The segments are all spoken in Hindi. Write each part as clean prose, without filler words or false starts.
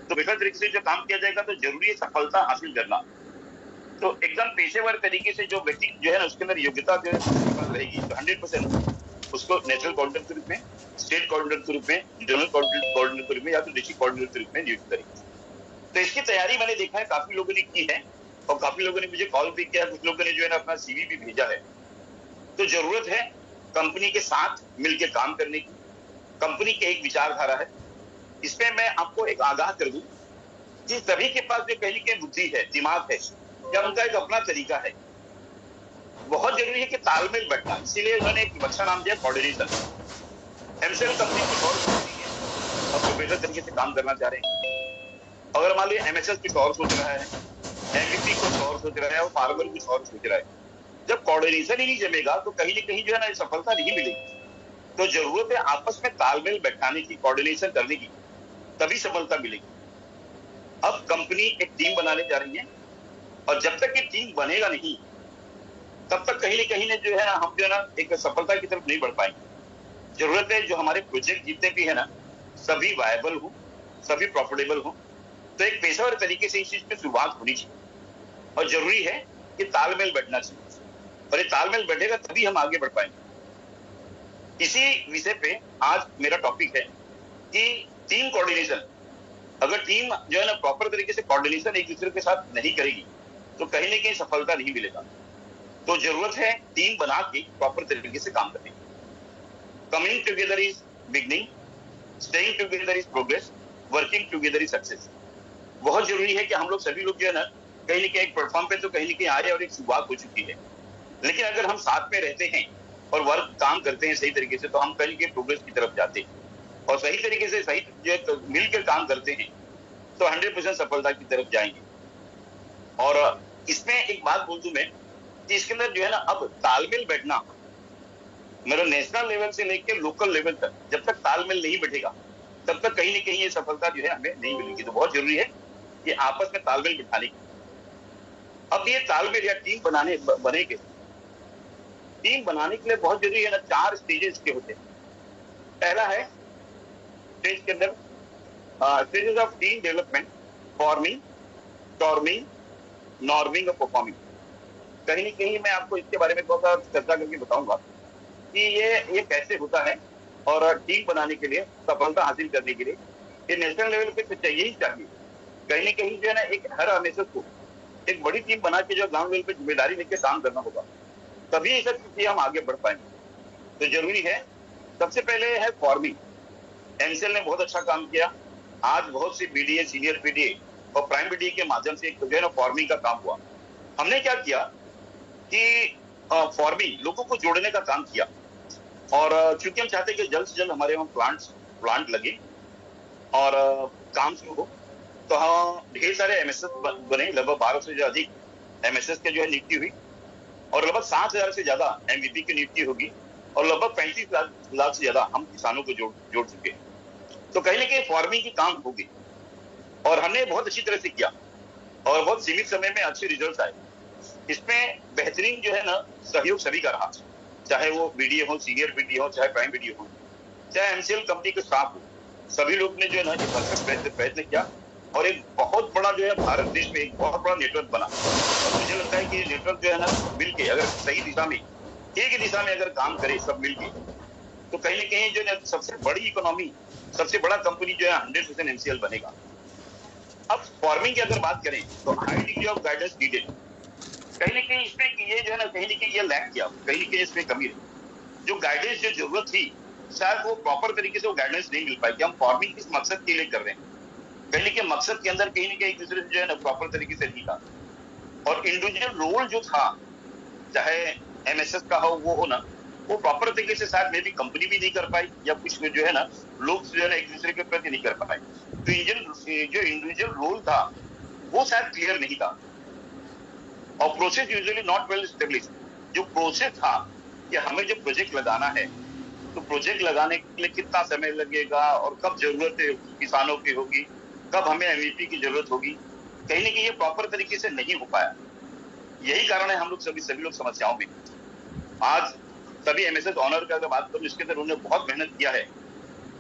तो बेहतर तरीके से जो काम किया जाएगा तो जरूरी है सफलता हासिल करना। तो एकदम पेशेवर तरीके से जो व्यक्ति जो है ना उसके अंदर योग्यता जो है उसके पास रहेगी तो 100% उसको नेशनल कोऑर्डिनेटर के रूप में, स्टेट कोऑर्डिनेटर के रूप में, जोनल कोऑर्डिनेटर के रूप में या तो डिस्ट्रिक्ट कोऑर्डिनेटर के रूप में नियुक्त करेगी। तो इसकी तैयारी मैंने देखा है काफी लोगों ने की है और काफी लोगों ने मुझे कॉल भी किया, कुछ लोगों ने जो है ना अपना सीवी भी भेजा है। तो जरूरत है कंपनी के साथ मिलकर काम करने की। कंपनी की एक विचारधारा है, इसमें मैं आपको एक आगाह कर दूं कि सभी के पास जो कहीं की बुद्धि है, दिमाग है या उनका एक अपना तरीका है। बहुत जरूरी है कि तालमेल बैठना, इसीलिए उन्होंने एक अच्छा नाम दिया कोऑर्डिनेशन। एमसीएल कंपनी कुछ और सोचती है और वो बेहतर तरीके से काम करना चाह रहे हैं। अगर मान लीजिए एमएसएस कुछ और सोच रहा है, एमवीपी कुछ और सोच रहा है और फार्मर कुछ और सोच रहा है, जब कोऑर्डिनेशन ही नहीं जमेगा तो कहीं ना कहीं जो है ना सफलता नहीं मिलेगी। तो जरूरत है आपस में तालमेल बैठाने की, कोऑर्डिनेशन करने की, तभी सफलता मिलेगी। अब कंपनी एक टीम बनाने जा रही है और जब तक ये टीम बनेगा नहीं तब तक कहीं ना जो है ना हम जो है ना एक सफलता की तरफ नहीं बढ़ पाएंगे। जरूरत है जो हमारे प्रोजेक्ट जितने भी है ना सभी वायबल हो, सभी प्रॉफिटेबल हो। तो एक पेशेवर तरीके से इस चीज की शुरुआत होनी चाहिए और जरूरी है कि तालमेल बैठना चाहिए और ये तालमेल बैठेगा तभी हम आगे बढ़ पाएंगे। इसी विषय पे आज मेरा टॉपिक है कि टीम कोऑर्डिनेशन। अगर टीम जो है ना प्रॉपर तरीके से कोऑर्डिनेशन एक दूसरे के साथ नहीं करेगी तो कहीं ना कहीं सफलता नहीं मिलेगा। तो जरूरत है टीम बना के प्रॉपर तरीके से काम करने की। Coming together is beginning, staying together is progress, working together is success. बहुत जरूरी है कि हम लोग सभी लोग जो है ना कहीं एक प्लेटफॉर्म पे तो कहीं आए और एक शुरुआत हो चुकी है, लेकिन अगर हम साथ में रहते हैं और वर्क काम करते हैं सही तरीके से तो हम कहीं के प्रोग्रेस की तरफ जाते हैं और सही तरीके से सही जो मिलकर काम करते हैं तो 100% सफलता की तरफ जाएंगे। और इसमें एक बात बोल दूं मैं कि इसके अंदर जो है ना अब तालमेल बैठना, मेरा नेशनल लेवल से लेकर लोकल लेवल तक जब तक तालमेल नहीं बैठेगा तब तक कहीं ना कहीं ये सफलता जो है हमें नहीं मिलेगी। तो बहुत जरूरी है कि आपस में तालमेल बिठाने की। अब ये तालमेल या टीम बने के टीम बनाने के लिए बहुत जरूरी है ना 4 स्टेजेस के होते हैं। पहला है स्टेज के अंदर stages of team development, forming, storming, norming और परफॉर्मिंग। कहीं ना कहीं मैं आपको इसके बारे में थोड़ा सा चर्चा करके बताऊंगा कि ये कैसे होता है और टीम बनाने के लिए, सफलता हासिल करने के लिए ये नेशनल लेवल पे तो चाहिए ही चाहिए। कहीं ना कहीं जो है ना एक हर हमेशा को एक बड़ी टीम बना के जो ग्राउंड लेवल पे जिम्मेदारी लेकर काम करना होगा, तभी ये सब चीजें हम आगे बढ़ पाएंगे। तो जरूरी है सबसे पहले है फॉर्मिंग। एमसीएल ने बहुत अच्छा काम किया। आज बहुत सी बीडीए, सीनियर बीडीए और प्राइम बीडीए के माध्यम से जो है ना फॉर्मिंग का काम हुआ। हमने क्या किया कि फॉर्मिंग लोगों को जोड़ने का काम किया और चूंकि हम चाहते हैं कि जल्द से जल्द हमारे वहां प्लांट लगे और काम शुरू हो, तो हाँ ढेर सारे एमएसएस बने। लगभग 1200 से अधिक एमएसएस के जो है नियुक्ति हुई और लगभग 7000 से ज्यादा एमवीपी की नियुक्ति होगी और लगभग 35 लाख से ज्यादा हम किसानों को जोड़ चुके हैं। तो कहीं ना कहीं फार्मिंग की काम होगी और हमने बहुत अच्छी तरह से किया और बहुत सीमित समय में अच्छे रिजल्ट आए। इसमें बेहतरीन जो है ना सहयोग सभी का रहा, चाहे वो बीडीए हो, सीनियर बीडीए हो, चाहे प्राइम बीडीए हो, चाहे एमसीएल कंपनी के स्टाफ हो। सभी लोग ने जो है ना भरसक प्रयत्न किया और एक बहुत बड़ा जो है भारत देश में एक बहुत बड़ा नेटवर्क बना। और मुझे लगता है कि ये नेटवर्क जो है ना मिलके अगर सही दिशा में, एक ही दिशा में अगर काम करे सब मिलके, तो कहीं ना कहीं जो है सबसे बड़ी इकोनॉमी, सबसे बड़ा कंपनी जो है 100% एमसीएल बनेगा। अब फॉर्मिंग की अगर बात करें तो high degree of guidance needed. कहीं ना कहीं इसमें ये जो है ना कहीं ना कहीं ये लैक किया, कहीं ना कहीं इसमें कमी रही। जो गाइडेंस जो जरूरत थी शायद वो प्रॉपर तरीके से वो गाइडेंस नहीं मिल पाई कि हम फार्मिंग किस मकसद के लिए कर रहे हैं। कहीं के मकसद के अंदर कहीं ना कहीं एक दूसरे से जो है ना प्रॉपर तरीके से नहीं था और इंडिविजुअल रोल जो था, चाहे एमएसएस का हो वो हो ना, वो प्रॉपर तरीके से शायद मे भी कंपनी भी नहीं कर पाई या कुछ जो है ना लोग जो है ना एक दूसरे के प्रति नहीं कर पाए। तो जो इंडिविजुअल रोल था वो शायद क्लियर नहीं था और process usually not well establish. जो प्रोसेस था कि हमें जो प्रोजेक्ट लगाना है तो प्रोजेक्ट लगाने के लिए कितना समय लगेगा और कब जरूरत है किसानों की होगी, कब हमें एमवीपी की जरूरत होगी, कहीं ना कहीं ये प्रॉपर तरीके से नहीं हो पाया। यही कारण है हम लोग सभी लोग समस्याओं में। आज सभी एमएसएस ऑनर का अगर बात करूं, इसके अंदर उन्होंने बहुत मेहनत किया है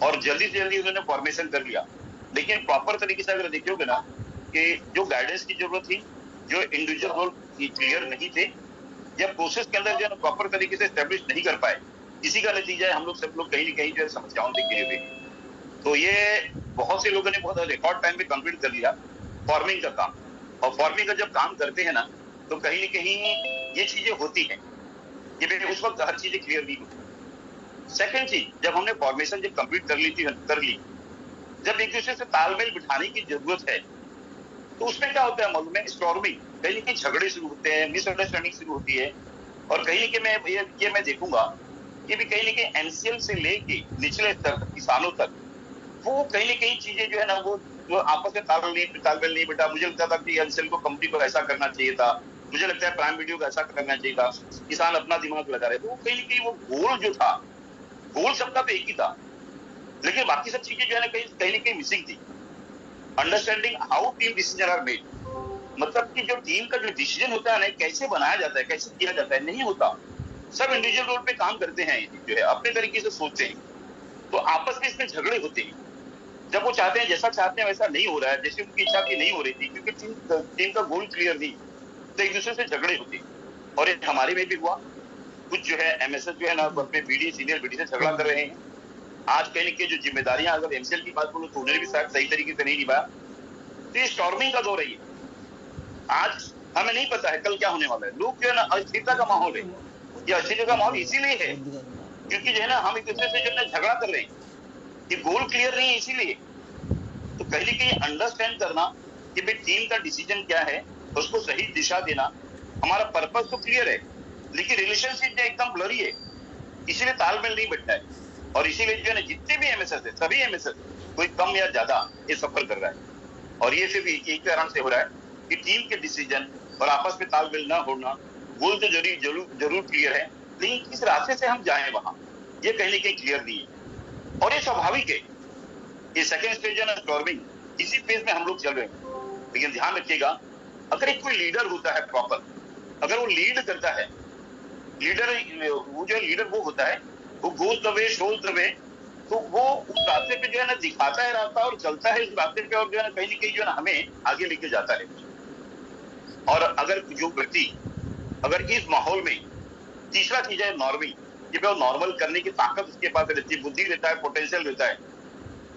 और जल्दी से जल्दी उन्होंने फॉर्मेशन कर लिया लेकिन प्रॉपर तरीके से अगर देखोगे ना कि जो गाइडेंस की जरूरत थी, जो इंडिविजुअल रोल क्लियर नहीं थे, या प्रोसेस के अंदर जो है प्रॉपर तरीके से एस्टेब्लिश नहीं कर पाए, इसी का नतीजा है हम लोग सब लोग कहीं न कहीं जो है समस्याओं से घिरे हुए। तो ये बहुत से लोगों ने बहुत रिकॉर्ड टाइम में कंप्लीट कर लिया फार्मिंग का काम, और फार्मिंग का जब काम करते हैं ना तो कहीं न कहीं ये चीजें होती हैं कि भाई उस वक्त हर चीजें क्लियर नहीं होती। सेकंड चीज, जब हमने फॉर्मेशन जब कंप्लीट कर ली, जब एक दूसरे से तालमेल बिठाने की जरूरत है, तो उसमें क्या होता है मालूम है, स्टॉर्मिंग, कहीं न कहीं झगड़े शुरू होते हैं, मिसअंडरस्टैंडिंग शुरू होती है, और कहीं न कहीं मैं देखूंगा कि भी कहीं न कहीं एनसीएल से लेके निचले स्तर तक, किसानों तक, वो कहीं न कहीं चीजें जो है ना वो आपस में तालमेल नहीं बिठा। मुझे लगता था कि एनसीएल को कंपनी को ऐसा करना चाहिए था, मुझे लगता है प्राइम वीडियो को ऐसा करना चाहिए था, किसान अपना दिमाग लगा रहे, तो वो कहीं न कहीं वो गोल जो था, गोल सबका तो एक ही था, लेकिन बाकी सब चीजें जो है ना कहीं न कहीं मिसिंग थी। Understanding how team decision are made, मतलब कि जो टीम का जो डिसीजन होता है ना, कैसे बनाया जाता है, कैसे किया जाता है, नहीं होता। सब इंडिविजुअल रोल पे काम करते हैं, जो है अपने तरीके से सोचते हैं, तो आपस में इसमें झगड़े होते हैं। जब वो चाहते हैं, जैसा चाहते हैं वैसा नहीं हो रहा है, जैसे उनकी इच्छा की नहीं हो रही थी, क्योंकि टीम का गोल क्लियर नहीं, तो एक दूसरे से झगड़े होते हैं। और ये हमारे में भी हुआ, कुछ जो है एमएसएस जो है ना अपने बीडी, सीनियर बीडी से झगड़ा कर रहे हैं। आज कहीं की जो जिम्मेदारियां, अगर एमसीएल की बात बोलो तो उन्होंने भी शायद सही तरीके से नहीं निभाया। तो ये स्टॉर्मिंग का दौर है ये। आज हमें नहीं पता है कल क्या होने वाला है। लोग जो है ना, अस्थिरता का माहौल है, ये अस्थिरता का माहौल इसीलिए है क्योंकि जो है ना हम एक दूसरे से जो है झगड़ा कर रहे हैं, ये गोल क्लियर नहीं है इसीलिए। तो कहीं न कहीं अंडरस्टैंड करना कि भाई टीम का डिसीजन क्या है, उसको सही दिशा देना, हमारा पर्पस तो क्लियर है, लेकिन रिलेशनशिप जो एकदम ब्लरी है, इसीलिए तालमेल नहीं बैठता है। और इसीलिए जो है ना जितने भी एमएसएस है, सभी एमएसएस कोई कम या ज्यादा ये सफर कर रहा है। और ये सिर्फ एक कारण से हो रहा है कि टीम के डिसीजन और आपस में तालमेल न होना। गोल तो जरूर क्लियर है, लेकिन किस रास्ते से हम जाएं वहां, ये कहीं न कहीं क्लियर नहीं है। और ये स्वाभाविक है, ये सेकेंड स्टेज है ना स्टॉर्मिंग, इसी फेज में हम लोग चल रहे हैं। लेकिन ध्यान रखिएगा, अगर एक कोई लीडर होता है प्रॉपर, अगर वो लीड करता है, वो जो लीडर वो होता है, वो goes the way, shows the way, तो वो उस रास्ते पे जो है ना दिखाता है रास्ता और चलता है इस रास्ते पे, और जो है ना कहीं न कहीं जो है ना हमें आगे लेके जाता है। और अगर जो व्यक्ति अगर इस माहौल में, तीसरा चीज है नॉर्मिंग, कि वो नॉर्मल करने की ताकत उसके पास रहती है, बुद्धि रहता है, पोटेंशियल रहता है।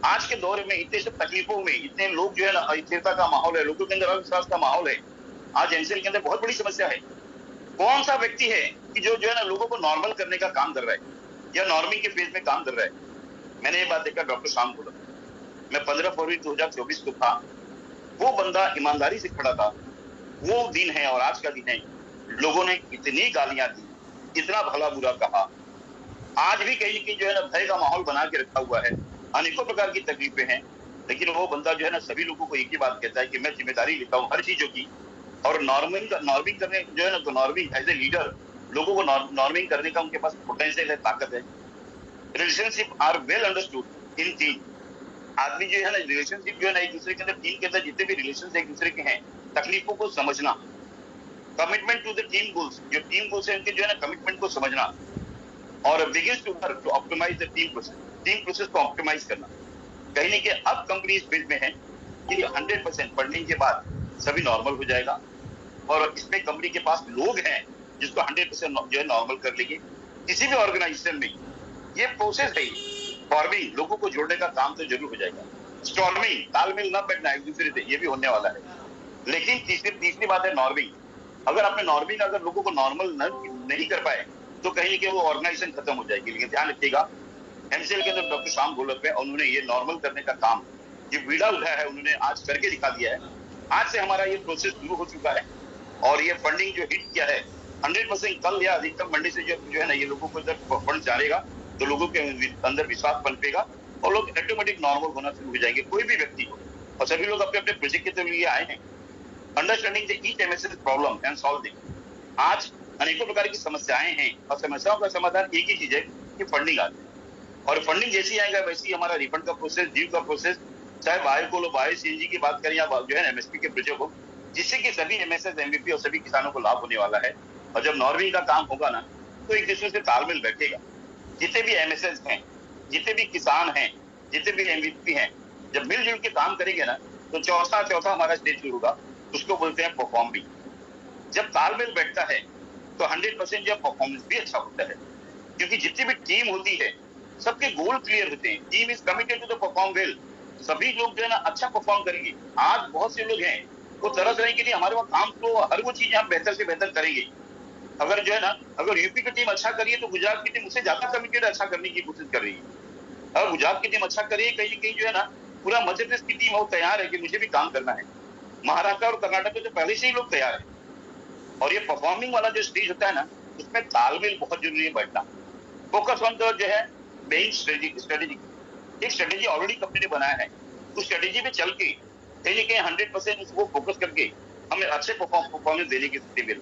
आज के दौर में इतने सब तकलीफों में इतने लोग जो है ना, अस्थिरता का माहौल है, लोगों के अंदर अविश्वास का माहौल है, आज एनसीएल के अंदर बहुत बड़ी समस्या है। कौन सा व्यक्ति है कि जो है ना लोगों को नॉर्मल करने का काम कर रहा है या नॉर्मिंग के फेज में काम कर रहा है? मैंने ये बात देखा डॉक्टर शाम को, मैं 15 फरवरी 2024 को था, वो बंदा ईमानदारी से खड़ा था। वो दिन है और आज का दिन है, लोगों ने इतनी गालियां दी, इतना भला बुरा कहा, आज भी कहीं कहीं जो है ना भय का माहौल बना के रखा हुआ है, अनेकों प्रकार की तकलीफें हैं। लेकिन वो बंदा जो है ना सभी लोगों को एक ही बात कहता है कि मैं जिम्मेदारी लेता हूँ हर चीजों की, और नॉर्मिंग करने जो है ना, तो नॉर्मिंग एज ए लीडर लोगों को नॉर्मिंग करने का उनके पास पोटेंशियल है, ताकत है। Relationship are well understood in team. आदमी जो है ना रिलेशनशिप जो है ना एक दूसरे के अंदर, टीम के अंदर जितने भी रिलेशन एक दूसरे के हैं, तकलीफों को समझना, commitment to the team goals, जो टीम गोल्स है उनके जो है ना कमिटमेंट को समझना, और begins to work to optimise the team process को ऑप्टिमाइज करना। कहीं नहीं कि अब कंपनी इस फील्ड में है कि 100% फंडिंग के बाद सभी नॉर्मल हो जाएगा, और इसमें कंपनी के पास लोग हैं जिसको 100% जो है नॉर्मल कर लेंगे। किसी भी ऑर्गेनाइजेशन में ये प्रोसेस है, फॉर्मिंग लोगों को जोड़ने का काम तो जरूर हो जाएगा। स्टॉर्मिंग, तालमेल न बैठना एक दूसरे से, ये भी होने वाला है। लेकिन तीसरी बात है नॉर्मिंग। अगर आपने नॉर्मिंग, अगर लोगों को नॉर्मल नहीं कर पाए तो कहीं कि वो ऑर्गेनाइजेशन खत्म हो जाएगी। लेकिन ध्यान रखिएगा, एमसीएल के अंदर डॉक्टर श्याम गोलक है, उन्होंने ये नॉर्मल करने का काम, ये बीड़ा उठाया है, उन्होंने आज करके दिखा दिया है। आज से हमारा ये प्रोसेस शुरू हो चुका है, और ये फंडिंग जो हिट किया है 100% कल या अधिकतम मंडी से जो है ना ये लोगों को इधर फंड जाएगा, तो लोगों के अंदर विश्वास पनपेगा और लोग ऑटोमेटिक नॉर्मल होना शुरू हो जाएंगे, कोई भी व्यक्ति हो। और सभी लोग अपने अपने प्रोजेक्ट के लिए आए हैं, understanding the each MSS problem and solving. आज अनेकों प्रकार की समस्याएं हैं, और समस्याओं का समाधान एक ही चीज है कि फंडिंग आती है। और फंडिंग जैसी आएगा वैसे ही हमारा रिफंड का प्रोसेस, ड्यू का प्रोसेस, चाहे बायो बायो सीएनजी की बात करें या जो है एमएसपी के प्रोजेक्ट हो, जिससे कि सभी एमएसएस एमवीपी और सभी किसानों को लाभ होने वाला है। और जब नॉर्मिंग का काम होगा ना, तो एक दूसरे से तालमेल बैठेगा। जितने भी एमएसएस हैं, जितने भी किसान हैं, जितने भी एमवीपी हैं, जब मिलजुल के काम करेंगे ना, तो चौथा हमारा स्टेज शुरू होगा, उसको बोलते हैं परफॉर्मिंग। जब तालमेल बैठता है तो 100% जो परफॉर्मेंस भी अच्छा होता है, क्योंकि जितनी भी टीम होती है सबके गोल क्लियर होते हैं। Team is committed to the perform well. सभी लोग जो है ना अच्छा परफॉर्म करेंगे। आज बहुत से लोग हैं वो तरस रहे हैं कि नहीं हमारे पास काम तो हर वो चीजें हम बेहतर से बेहतर करेंगे। अगर जो है ना, अगर यूपी की टीम अच्छा करिए तो गुजरात की टीम उससे ज्यादा कमिटेड अच्छा करने की कोशिश कर रही है। अगर गुजरात की टीम अच्छा करिए, कहीं कहीं जो है ना पूरा मध्य प्रदेश की टीम वो तैयार है कि मुझे भी काम करना है। महाराष्ट्र और कर्नाटक में तो पहले से ही लोग तैयार है। और ये परफॉर्मिंग वाला जो स्टेज होता है ना, उसमें तालमेल बहुत जरूरी है बैठना। फोकस ऑन द जो है मेन स्ट्रेटेजी। एक स्ट्रेटेजी ऑलरेडी कंपनी ने बनाया है, उस स्ट्रेटेजी पे चल के कहीं कहीं 100% उसको फोकस करके हमें अच्छे परफॉर्मेंस देने की स्थिति में।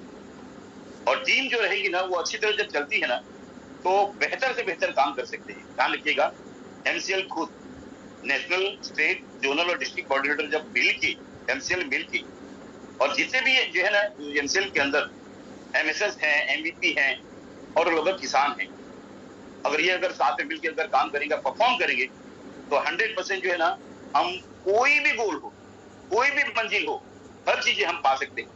और टीम जो रहेगी ना वो अच्छी तरह जब चलती है ना, तो बेहतर से बेहतर काम कर सकते हैं। ध्यान रखिएगा, एमसीएल खुद नेशनल, स्टेट, जोनल और डिस्ट्रिक्ट कोऑर्डिनेटर जब मिल के, एमसीएल मिल के, और जितने भी जो है ना एमसीएल के अंदर एमएसएस हैं, एमवीपी हैं और लगभग किसान हैं, अगर ये अगर साथ में मिलकर अगर काम करेंगे, परफॉर्म करेंगे, तो 100% जो है ना हम कोई भी गोल हो, कोई भी मंजिल हो, हर चीजें हम पा सकते हैं।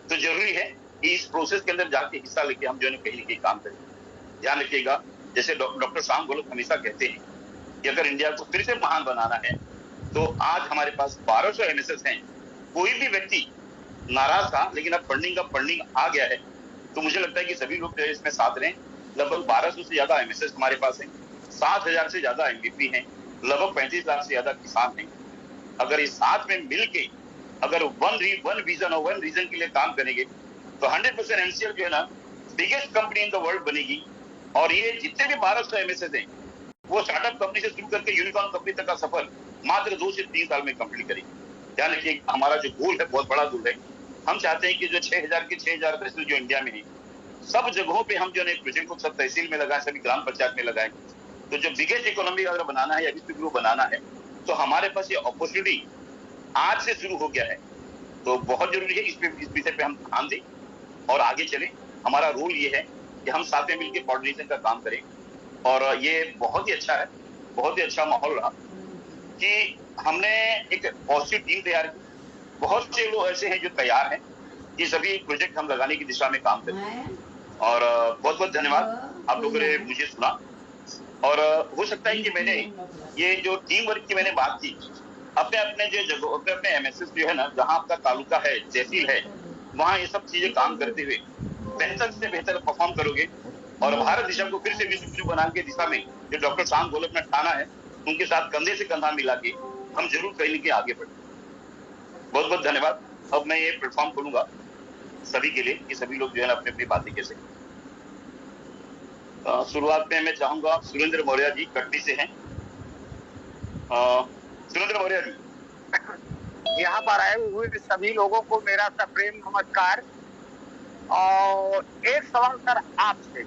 तो जरूरी है कि इस प्रोसेस के अंदर जाके हिस्सा लेके हम जो है कहीं ना कहीं काम करें। ध्यान रखिएगा, जैसे डॉक्टर शाम गोलक हमेशा कहते हैं कि अगर इंडिया को फिर से महान बनाना है तो आज हमारे पास 1200 एमएसएस हैं। कोई भी व्यक्ति नाराज था, लेकिन अब फंडिंग आ गया है, तो मुझे लगता है कि सभी लोग जो है इसमें साथ रहें। लगभग 1200 से ज्यादा एमएसएस हमारे पास है, 7000 से ज्यादा एमवीपी हैं, लगभग 35 लाख से ज्यादा किसान हैं। अगर इस साथ में मिल के अगर वन विजन और वन रीजन के लिए काम करेंगे तो 100% एमसीएल जो है ना biggest company in the world बनेगी। और ये जितने भी 1200 एमएसएस हैं वो स्टार्टअप कंपनी से शुरू करके यूनिकॉर्न कंपनी तक का सफर मात्र 2 से 3 साल में कंप्लीट करेंगे। ध्यान रखिए, हमारा जो गोल है बहुत बड़ा गोल है। हम चाहते हैं कि जो 6000 के 6000 तहसील जो इंडिया में है, सब जगहों पे हम जो है प्रोजेक्ट को सब तहसील में लगाएं, सभी ग्राम पंचायत में लगाएं। तो जो बिगेस्ट इकोनॉमी अगर बनाना है या विश्व गुरु बनाना है, तो हमारे पास ये अपॉर्चुनिटी आज से शुरू हो गया है। तो बहुत जरूरी है इस विषय पे हम ध्यान दें और आगे चलें। हमारा रोल ये है कि हम साथ में मिलकर कोऑर्डिनेशन का काम करें। और ये बहुत ही अच्छा है, बहुत ही अच्छा माहौल रहा कि हमने एक पॉजिटिव टीम तैयार की। बहुत से लोग ऐसे हैं जो तैयार हैं कि सभी प्रोजेक्ट हम लगाने की दिशा में काम करें। और बहुत बहुत धन्यवाद, आप लोगों ने मुझे सुना। और हो सकता है कि मैंने ये जो टीम वर्क की मैंने बात की, अपने अपने जो जगह, अपने अपने एमएसएस जो है ना, जहां आपका तालुका है, तहसील है, वहां ये सब चीजें काम करते हुए बेहतर से बेहतर परफॉर्म करोगे। और भारत दिशा को फिर से विश्व गुरु बनाने की दिशा में जो डॉक्टर शाम गोलक ने ठाना है, उनके साथ कंधे से कंधा मिला के हम जरूर कहीं के आगे बढ़े। बहुत बहुत धन्यवाद। अब मैं ये प्लेटफॉर्म खोलूंगा सभी के लिए कि सभी लोग जो है अपनी अपनी बातें कह सकें। शुरुआत में मैं चाहूंगा सुरेंद्र मौर्य जी कटनी से हैं। सुरेंद्र मौर्य जी। यहाँ पर आए हुए सभी लोगों को मेरा सप्रेम नमस्कार। और एक सवाल सर आपसे,